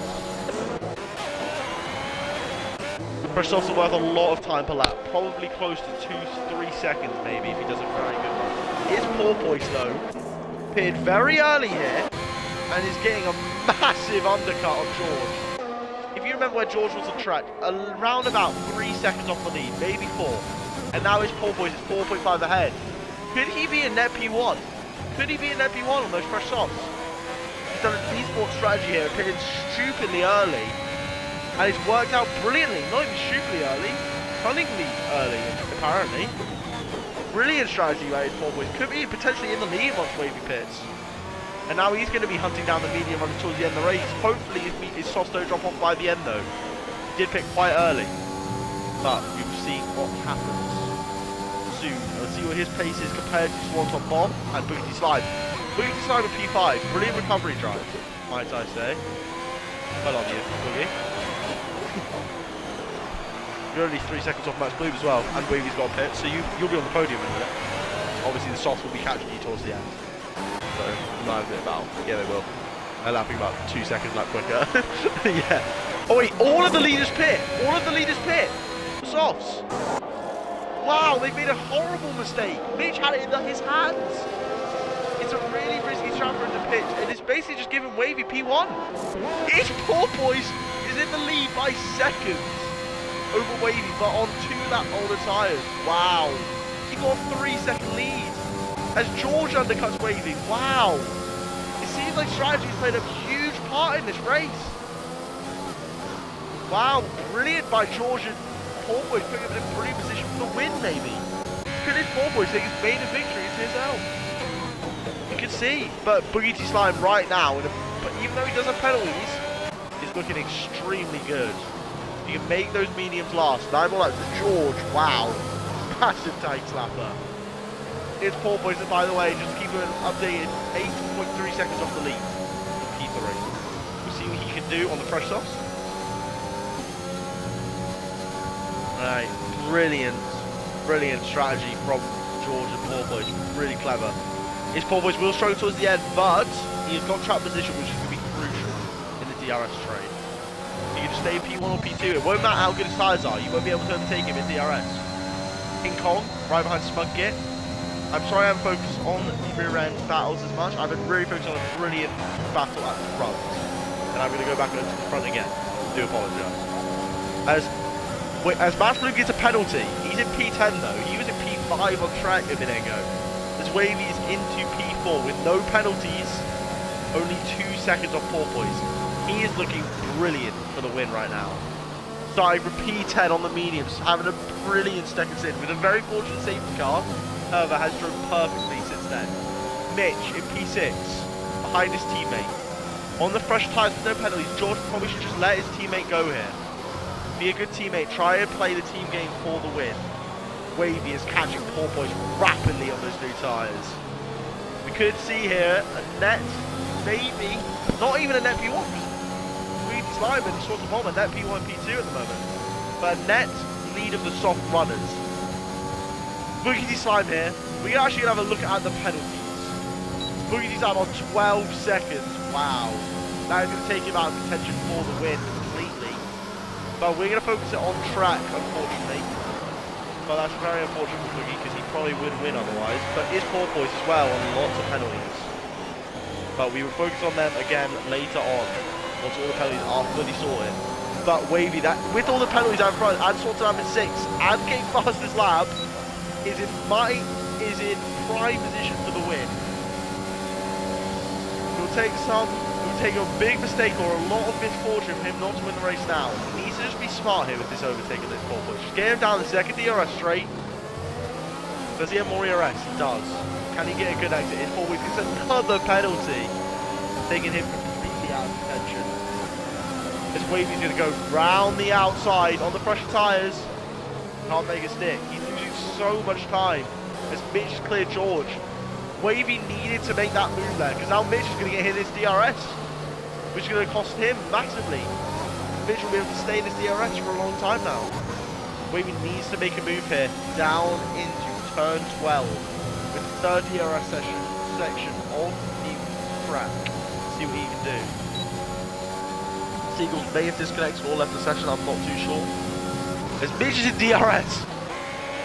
Fresh softs are worth a lot of time per lap. Probably close to 2-3 seconds maybe if he does a very good one. His porpoise though, pitted very early here and is getting a massive undercut on George. If you remember where George was on track, around about 3 seconds off the lead, maybe 4. And now his porpoise is 4.5 ahead. Could he be a net P1? Could he be a net P1 on those fresh softs? He's done an esports strategy here, pitted stupidly early. And it's worked out brilliantly. Not even stupidly early, cunningly early, apparently. Brilliant strategy by his porpoise. Could be potentially in the lead once Wavy pits. And now he's going to be hunting down the medium run towards the end of the race. Hopefully his softs don't drop off by the end though. He did pick quite early. But we will see what happens. Let's see what his pace is compared to Swanton Bomb and Boogity Slide. Boogity Slide with P5, brilliant recovery drive, might I say. Well on you, Boogie. You're only 3 seconds off Max Blue as well, and Wavy's got a pit, so you'll be on the podium in a minute. Obviously the softs will be catching you towards the end. So, might have a bit about. Yeah, they will. They're lapping about 2 seconds lap quicker. Yeah. Oh wait, all of the leaders pit! All of the leaders pit! The softs! Wow, they've made a horrible mistake. Mitch had it in his hands. It's a really risky strat for him to pitch, and it's basically just giving Wavy P1. His porpoise is in the lead by seconds over Wavy, but on 2 lap older tyres. Wow. He got a 3-second lead as George undercuts Wavy. Wow. It seems like strategy's played a huge part in this race. Wow, brilliant by George and porpoise putting him in a brilliant position for the win, maybe. Could his porpoise take his maiden victory in TSL? You can see, but Boogie T Slime right now, but even though he does have penalties, is looking extremely good. You can make those mediums last. 9 more laps to George. Wow, massive tank slapper. His porpoise, by the way, just keep it updated, 8.3 seconds off the lead. Keep the race. We'll see what he can do on the fresh softs. Right, brilliant strategy from George and Porpoise, really clever. His Porpoise will struggle towards the end, but he's got track position, which is going to be crucial in the DRS trade. He can just stay in P1 or P2, it won't matter how good his tyres are, you won't be able to overtake him in DRS. King Kong, right behind Smug Git. I'm sorry I haven't focused on the rear end battles as much, I've been really focused on a brilliant battle at the front. And I'm going to go back over to the front again, I do apologise. As Max Blue gets a penalty, he's in P10 though, he was in P5 on track a minute ago. As Wavy is into P4 with no penalties, only 2 seconds off porpoise. He is looking brilliant for the win right now. Starting from P10 on the mediums, having a brilliant second stint with a very fortunate safety car, however has driven perfectly since then. Mitch in P6, behind his teammate. On the fresh tyres with no penalties, George probably should just let his teammate go here. Be a good teammate, try and play the team game for the win. Wavy is catching porpoise rapidly on those new tyres. We could see here a net maybe, not even a net P1. Sweden's lineman, sort of bomber, net P1, P2 at the moment. But net lead of the soft runners. Boogie's slime here. We're actually going to have a look at the penalties. Boogie's slime on 12 seconds. Wow. That is going to take him out of contention for the win completely. But we're going to focus it on track, unfortunately. But that's very unfortunate for Boogie because he probably would win otherwise. But his porpoise as well on lots of penalties. But we will focus on them again later on once all the penalties are fully sorted. But Wavy, that with all the penalties out front and sorted out in 6 and getting fastest lap is in prime position for the win. It'll take a big mistake or a lot of misfortune for him not to win the race now. He needs to just be smart here with this overtake and this porpoise. Just get him down the second DRS straight. Does he have more ERS? He does. Can he get a good exit? His porpoise gets another penalty, taking him completely out of contention. This Wavy's going to go round the outside on the pressure tyres. Can't make a stick. He's losing so much time as Mitch has cleared George. Wavy needed to make that move there because now Mitch is going to get hit in his DRS, which is going to cost him massively. Mitch will be able to stay in his DRS for a long time now. Wavy needs to make a move here down into turn 12 with the third DRS section of the track. See what he can do. Seagulls may have disconnected or left the session, I'm not too sure. As Mitch is in DRS,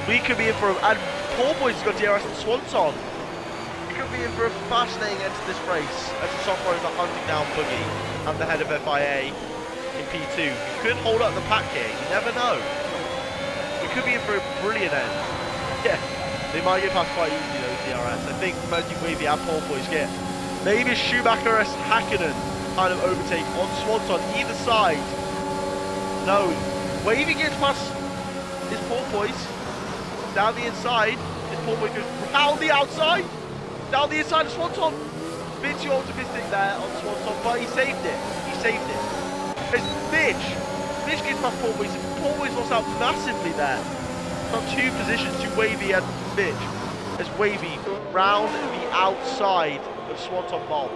we could be in for and Porpoise has got DRS and Swanson. We could be in for a fascinating end to this race as the soft runners are hunting down Boogie and the head of FIA in P2. He could hold up the pack here, you never know. We could be in for a brilliant end. Yeah, they might get past quite easily those DRS. I think Mounty Wavy and Porpoise get maybe Schumacher S. Hakkinen kind of overtake on Swanson either side. No, Wavy gets past his porpoise down the inside. His porpoise goes round the outside, down the inside of Swanson. Bit too optimistic there on Swanson, but he saved it. He saved it. It's Mitch gets past porpoise. Porpoise lost out massively there. From 2 positions to Wavy and Mitch. As Wavy round the outside of Swanson Bolt.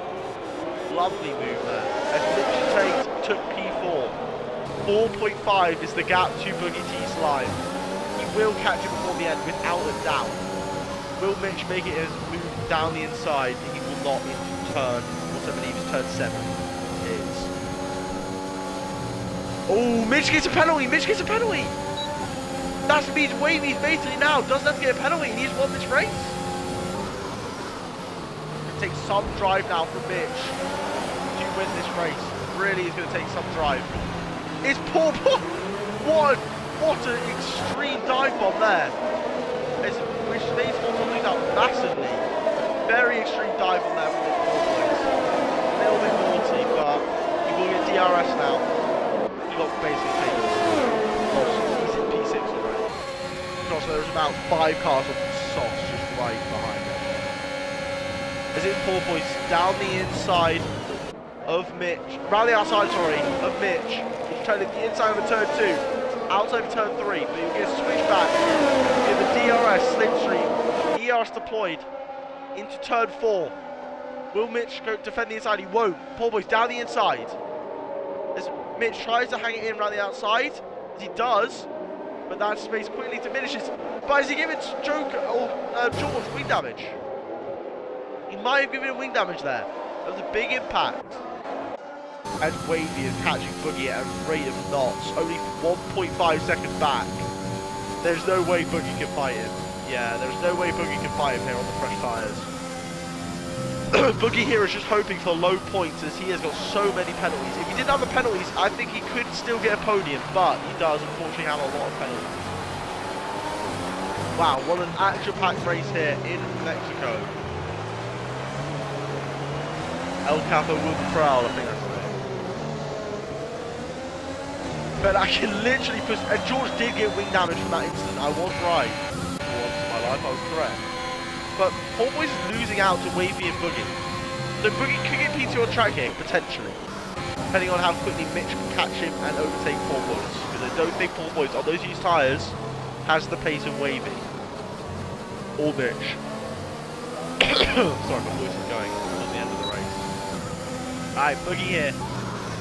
Lovely move there. As Mitch Tate took P4. 4.5 is the gap to Boogie T Slime. He will catch him before the end without a doubt. Will Mitch make it his move down the inside? He will not into turn, what I believe is turn 7. Is. Oh, Mitch gets a penalty! Mitch gets a penalty! That means Wavy's basically now doesn't have to get a penalty and he's won this race. It takes some drive now from Mitch to win this race. Really is going to take some drive. It's poor. What an extreme dive bomb there. Which makes Swanson lose out massively. Very extreme dive bomb there from this porpoise. A little bit naughty, but he will get DRS now. He got basically taken. He's in P6 already. So there's about 5 cars on sauce just right behind him. As it porpoise down the inside of Mitch, round the outside, sorry, of Mitch. He's turning the inside of turn 2, outside of turn 3, but he'll get switched back. Get the DRS slipstream, ERS deployed into turn 4. Will Mitch go defend the inside? He won't. Porpoise down the inside. As Mitch tries to hang it in around the outside, as he does, but that space quickly diminishes. But has he given George wing damage? He might have given him wing damage there. That was a big impact. As Wavy is catching Boogie at a rate of knots, only 1.5 seconds back. There's no way Boogie can fight him. Yeah, there's no way Boogie can fight him here on the fresh tyres. Boogie here is just hoping for low points as he has got so many penalties. If he didn't have the penalties, I think he could still get a podium, but he does unfortunately have a lot of penalties. Wow, what an action-packed race here in Mexico. El Capo will be proud, I think that's the name. But I can literally push, and George did get wing damage from that instant. I was right. For once in my life, I was correct. But Porpoise is losing out to Wavy and Boogie. So Boogie could get P2 on track here, potentially. Depending on how quickly Mitch can catch him and overtake Porpoise. Because I don't think Porpoise, on those used tyres, has the pace of Wavy. Or Mitch. Sorry, my voice is going towards the end of the race. Alright, Boogie here.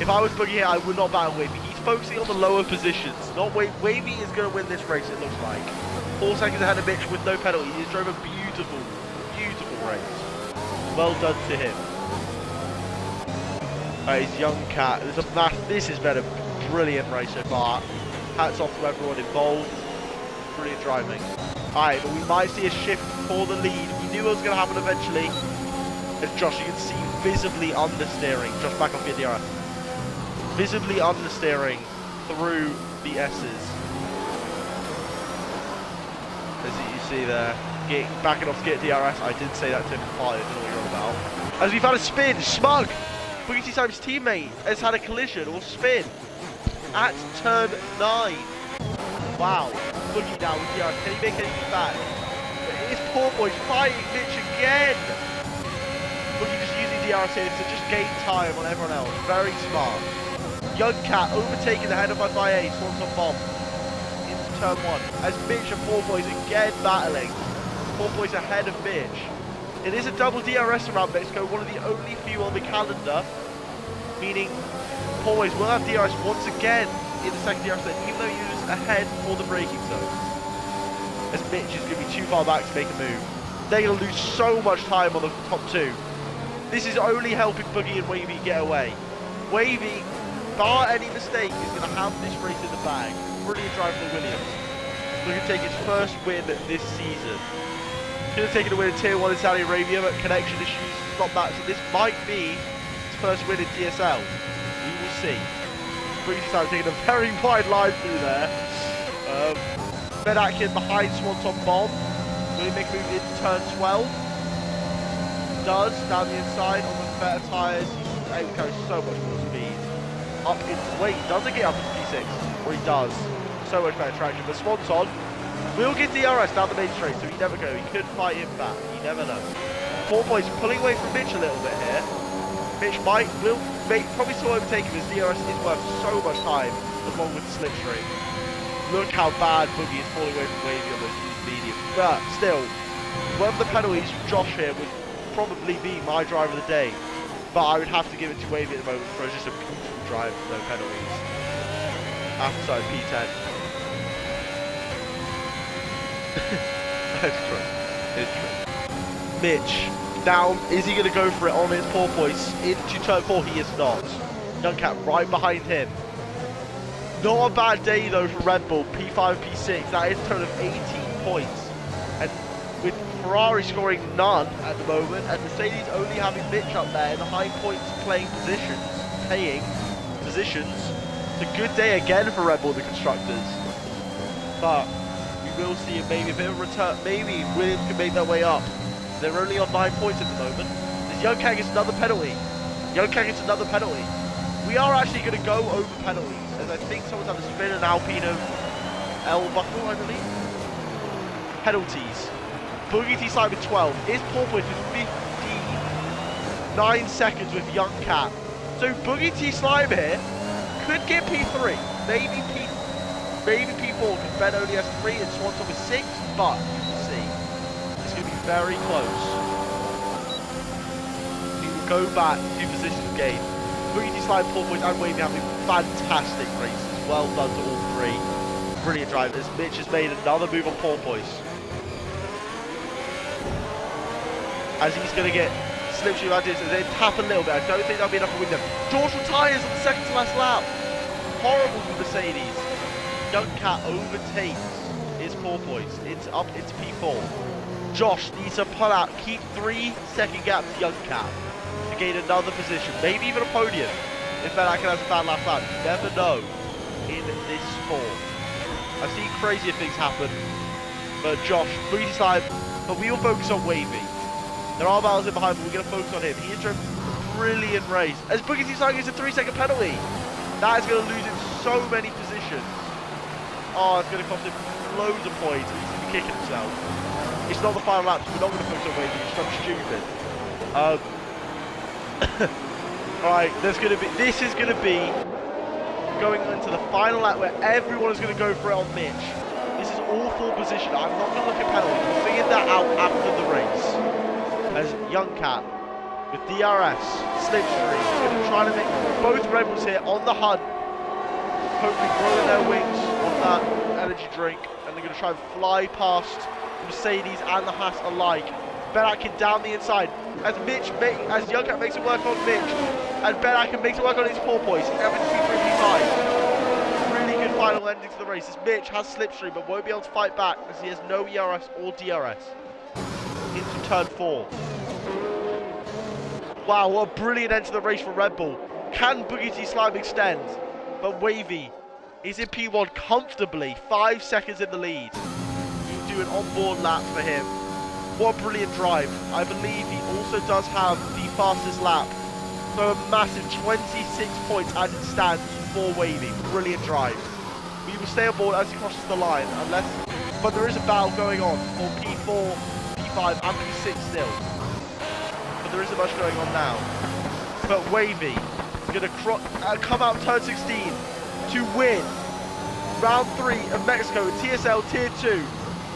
If I was Boogie here, I would not battle Wavy. He's focusing on the lower positions. Not Wavy is going to win this race, it looks like. 4 seconds ahead of Mitch with no penalty. He drove a beautiful, beautiful race. Well done to him. Alright, he's Young Cat. This has been a brilliant race so far. Hats off to everyone involved. Brilliant driving. Alright, but we might see a shift for the lead. We knew it was going to happen eventually. As Josh, you can see visibly understeering. Josh, back off your DRS. Visibly understeering through the S's. As you see there, backing off to get DRS. I did say that to him in part, I don't know what you're on about. As we've had a spin, Smug, Boogie T Simon's teammate, has had a collision or spin at turn 9. Wow, Boogie now with DRS, can he make anything back? But it is poor boy fighting Mitch again. Boogie just using DRS here to just gain time on everyone else. Very smart. Young Cat overtaking the head of FIA, Swanson Bomb into turn 1. As Mitch and Poor Boys again battling. Poor Boys ahead of Mitch. It is a double DRS around Mexico, one of the only few on the calendar. Meaning Poor Boys will have DRS once again in the second DRS lane, even though he was ahead for the braking zone. As Mitch is going to be too far back to make a move. They're going to lose so much time on the top 2. This is only helping Boogie and Wavy get away. Wavy, bar any mistake, is going to have this race in the bag. Brilliant drive for the Williams. Looking to take his first win this season. Could have taken a win in Tier 1 in Saudi Arabia, but connection issues stopped that. So this might be his first win in TSL. We will see. Boogie T Simon taking a very wide line through there. Ben Atkin behind Swanton Bomb. Will he make a move into turn 12? Does down the inside on the better tyres. He's able to carry so much more speed. Up into, wait, doesn't get up into P6, or he does. So much better traction. But Swanson will get DRS down the main straight, so he never go. He could fight him back. You never know. Poor Boy's pulling away from Mitch a little bit here. Mitch probably still overtake him. His DRS is worth so much time along with the slipstream. Look how bad Boogie is falling away from Wavy on those medium. But still, one of the penalties from Josh here would probably be my driver of the day. But I would have to give it to Wavy at the moment for just a beautiful drive, no penalties. Outside P10. That's true. It's true. Mitch, now, is he going to go for it on his porpoise into turn 4? He is not. Young Cat right behind him. Not a bad day though for Red Bull, P5, P6. That is a total of 18 points. And with Ferrari scoring none at the moment, and Mercedes only having Mitch up there in the high points paying positions. It's a good day again for Red Bull, the constructors. But we will see maybe a bit of a return. Maybe Williams can make their way up. They're only on 9 points at the moment. This Young Cat gets another penalty. We are actually going to go over penalties, as I think someone's had a spin, an Alpine of El Buckle, I believe. Penalties. Boogie T Simon 12. Is Porpoise with 59 seconds with Young Cat. So Boogie T Slime here could get P3. Maybe P4, because Ben only has 3 and Swanson with 6, but we'll see. It's going to be very close. We will go back to positions gained. Boogie T Slime, Porpoise and Wavy having fantastic races. Well done to all 3. Brilliant drivers. Mitch has made another move on Porpoise. As he's going to get slipstream ideas and then tap a little bit. I don't think that'll be enough to win them. Dorsal tyres on the second to last lap. Horrible for Mercedes. Young Cat overtakes his Porpoise. It's up into P4. Josh needs to pull out, keep 3-second gap to Young Cat to gain another position, maybe even a podium. If Ben Atkin has a bad last lap, you never know in this sport. I've seen crazier things happen, but Josh, Boogie T Slime, but we will focus on Wavy. There are battles in behind, but we're going to focus on him. He has driven a brilliant race. As Boogie T Slime gets a 3-second penalty, that is going to lose him so many positions. Oh, it's going to cost him loads of points. He's going to be kicking himself. It's not the final lap, so we're not going to focus on Wavy. It's so stupid. Alright, this is going to be going into the final lap where everyone is going to go for it on Mitch. This is all for position. I'm not going to look at penalties. We'll figure that out after the race. As Young Cat with DRS, slipstream. He's going to try to make both Red Bulls here on the hunt. Hopefully growing their wings on that energy drink. And they're going to try and fly past Mercedes and the Haas alike. Ben Atkin down the inside. As Youngcat makes it work on Mitch. And Ben Atkin makes it work on his porpoise. Everything P3, P5. Really good final ending to the race. As Mitch has slipstream but won't be able to fight back as he has no ERS or DRS. Into turn 4. Wow, what a brilliant end to the race for Red Bull. Can Boogie T Slime extend? But Wavy is in P1 comfortably, 5 seconds in the lead. You do an onboard lap for him. What a brilliant drive. I believe he also does have the fastest lap. So a massive 26 points as it stands for Wavy. Brilliant drive. We will stay on board as he crosses the line, but there is a battle going on for P4, P5 and P6 still. But there isn't much going on now. But Wavy is going to come out turn 16 to win round 3 of Mexico with TSL Tier 2.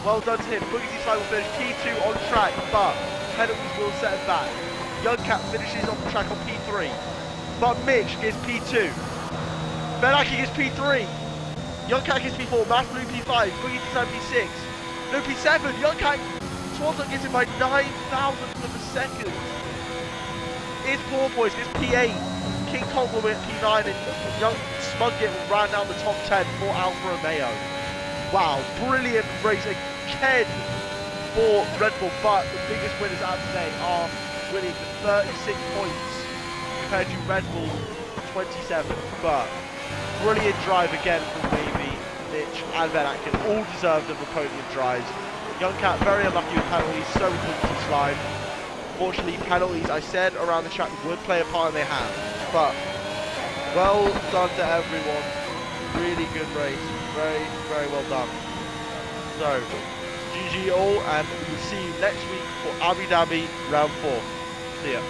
Well done to him. Boogie T Slime will finish P2 on track, but penalties will set him back. Youngcat finishes off the track on P3, but Mitch gets P2. Ben Atkin gets P3. Youngcat gets P4. Mass Blue P5. Boogie T Slime P6. No P7. Youngcat Swanton gets it by 9 thousandths of a second. It's Porpoise gets P8. King Kong will win P9, and Young Smugget will round down the top 10 for Alfa Romeo. Wow, brilliant race again for Red Bull, but the biggest winners out today are winning for 36 points compared to Red Bull 27. But brilliant drive again from Wavy, Mitch and Ben Atkin, all deserved of the podium drives. Youngcat very unlucky with penalties, so was Boogie Slime. Fortunately, penalties, I said around the track, would play a part, and they have. But well done to everyone. Really good race. Very, very well done. So, GG all, and we will see you next week for Abu Dhabi round 4. See ya.